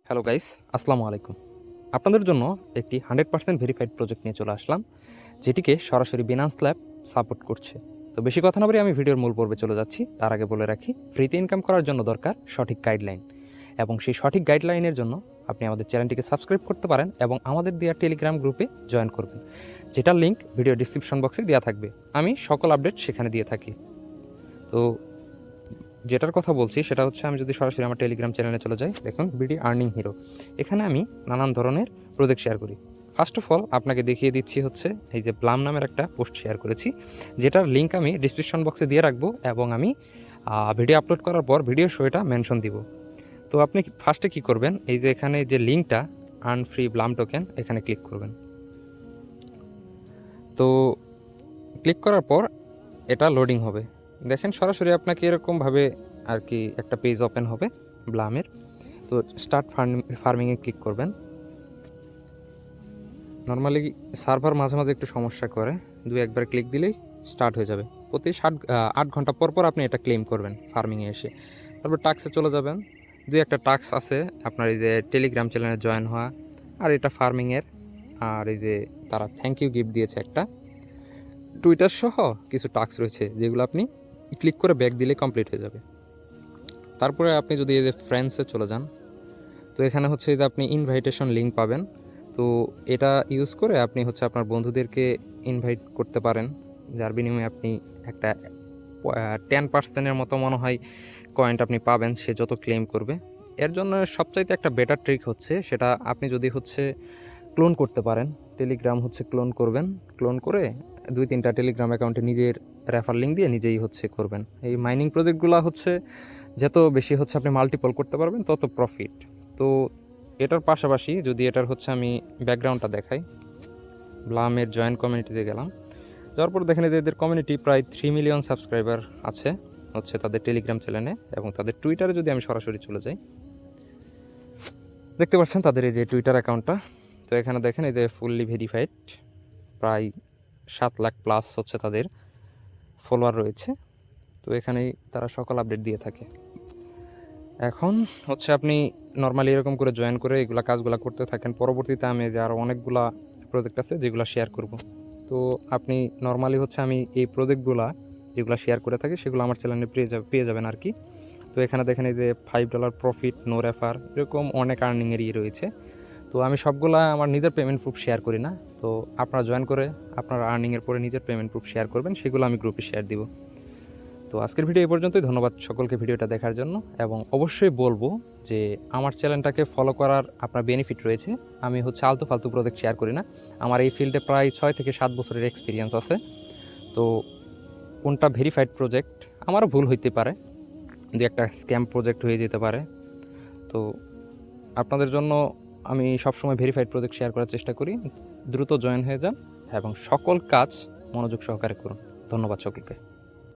Hello guys, আসসালামু আলাইকুম। আপনাদের জন্য একটি 100% ভেরিফাইড প্রজেক্ট নিয়ে চলে আসলাম, যেটিকে সরাসরি বিনান্স ল্যাব সাপোর্ট করছে। তো বেশি কথা না বলে আমি ভিডিওর মূল পর্বে চলে যাচ্ছি। তার আগে বলে রাখি, ফ্রিতে ইনকাম করার জন্য দরকার সঠিক গাইডলাইন, এবং সেই সঠিক গাইডলাইনের জন্য আপনি আমাদের চ্যানেলটিকে সাবস্ক্রাইব করতে পারেন এবং আমাদের দেওয়া টেলিগ্রাম গ্রুপে জয়েন করবেন, যেটার লিঙ্ক ভিডিও ডিসক্রিপশন বক্সে দেওয়া থাকবে। আমি সকল আপডেট সেখানে দিয়ে থাকি। তো যেটার কথা বলছি সেটা হচ্ছে, আমি যদি সরাসরি আমার টেলিগ্রাম চ্যানেলে চলে যাই, দেখুন বিডি আর্নিং হিরো, এখানে আমি নানান ধরনের প্রজেক্ট শেয়ার করি। ফার্স্ট অফ অল আপনাকে দেখিয়ে দিচ্ছি হচ্ছে এই যে ব্লাম নামের একটা পোস্ট শেয়ার করেছি, যেটার লিঙ্ক আমি ডিসক্রিপশন বক্সে দিয়ে রাখবো, এবং আমি ভিডিও আপলোড করার পর ভিডিও শোটা মেনশন দিব। তো আপনি ফার্স্টে কি করবেন, এই যে এখানে যে লিঙ্কটা আর্ন ফ্রি ব্লাম টোকেন, এখানে ক্লিক করবেন। তো ক্লিক করার পর এটা লোডিং হবে। দেখেন সরাসরি আপনাকে এরকমভাবে আর কি একটা পেজ ওপেন হবে ব্লামের। তো স্টার্ট ফার্মিংয়ে ক্লিক করবেন। নর্মালি সার্ভার মাঝে মাঝে একটু সমস্যা করে, একবার ক্লিক দিলেই স্টার্ট হয়ে যাবে। প্রতি 8 ঘন্টা পর পর আপনি এটা ক্লেম করবেন ফার্মিংয়ে এসে। তারপর টাস্কে চলে যাবেন। একটা টাস্ক আছে আপনার, এই যে টেলিগ্রাম চ্যানেলে জয়েন হওয়া, আর এটা ফার্মিংয়ের। আর এই যে তারা থ্যাংক ইউ গিফট দিয়েছে একটা, টুইটার সহ কিছু টাস্ক রয়েছে, যেগুলো আপনি ক্লিক করে ব্যাক দিলে কমপ্লিট হয়ে যাবে। তারপরে আপনি যদি এই যে ফ্রেন্ডসে চলে যান, তো এখানে হচ্ছে যে আপনি ইনভাইটেশন লিঙ্ক পাবেন। তো এটা ইউজ করে আপনি হচ্ছে আপনার বন্ধুদেরকে ইনভাইট করতে পারেন, যার বিনিময়ে আপনি একটা 10%-এর মতো মনে হয় কয়েন্ট আপনি পাবেন সে যত ক্লেম করবে। এর জন্য সবচাইতে একটা বেটার ট্রিক হচ্ছে, সেটা আপনি যদি হচ্ছে ক্লোন করতে পারেন। টেলিগ্রাম হচ্ছে ক্লোন করবেন, ক্লোন করে 2-3টা টেলিগ্রাম অ্যাকাউন্টে নিজের রেফার লিঙ্ক দিয়ে নিজেই হচ্ছে করবেন। এই মাইনিং প্রজেক্টগুলো হচ্ছে যত বেশি হচ্ছে আপনি মাল্টিপল করতে পারবেন তত প্রফিট। তো এটার পাশাপাশি যদি এটার হচ্ছে আমি ব্যাকগ্রাউন্ডটা দেখাই, ব্লামের জয়েন্ট কমিউনিটিতে গেলাম, যাওয়ার পর দেখেন যে এদের কমিউনিটি প্রায় 3 মিলিয়ন সাবস্ক্রাইবার আছে হচ্ছে তাদের টেলিগ্রাম চ্যানেলে, এবং তাদের টুইটারে যদি আমি সরাসরি চলে যাই, দেখতে পাচ্ছেন তাদের এই যে টুইটার অ্যাকাউন্টটা। তো এখানে দেখেন এই যে ফুললি ভেরিফাইড, প্রায় 7 লাখ প্লাস হচ্ছে তাদের ফলোয়ার রয়েছে। তো এখানেই তারা সকল আপডেট দিয়ে থাকে। এখন হচ্ছে আপনি নর্মালি এরকম করে জয়েন করে এগুলা কাজগুলো করতে থাকেন। পরবর্তীতে আমি যে আরও অনেকগুলা প্রজেক্ট আছে যেগুলো শেয়ার করব। তো আপনি নর্মালি হচ্ছে আমি এই প্রজেক্টগুলা যেগুলো শেয়ার করে থাকি সেগুলো আমার চ্যানেলে পেয়ে যাবেন আর কি। তো এখানে দেখেন এই যে $5 প্রফিট, নো রেফার, এরকম অনেক আর্নিংয়েরই রয়েছে। তো আমি সবগুলা আমার নিজের পেমেন্ট প্রুফ শেয়ার করি না। তো আপনারা জয়েন করে আপনার আর্নিংয়ের পরে নিজের পেমেন্ট প্রুফ শেয়ার করবেন, সেগুলো আমি গ্রুপে শেয়ার দিব। তো আজকের ভিডিও এই পর্যন্তই। ধন্যবাদ সকলকে ভিডিওটা দেখার জন্য, এবং অবশ্যই বলবো যে আমার চ্যানেলটাকে ফলো করার আপনার বেনিফিট রয়েছে। আমি হচ্ছে আলতু ফালতু প্রজেক্ট শেয়ার করি না। আমার এই ফিল্ডে প্রায় 6 থেকে 7 বছরের এক্সপিরিয়েন্স আছে। তো কোনটা ভেরিফাইড প্রজেক্ট আমারও ভুল হইতে পারে, যে একটা স্ক্যাম প্রজেক্ট হয়ে যেতে পারে। তো আপনাদের জন্য আমি সবসময় ভেরিফাইড প্রজেক্ট শেয়ার করার চেষ্টা করি। দ্রুত জয়েন হয়ে যান এবং সকল কাজ মনোযোগ সহকারে করুন। ধন্যবাদ সকলকে।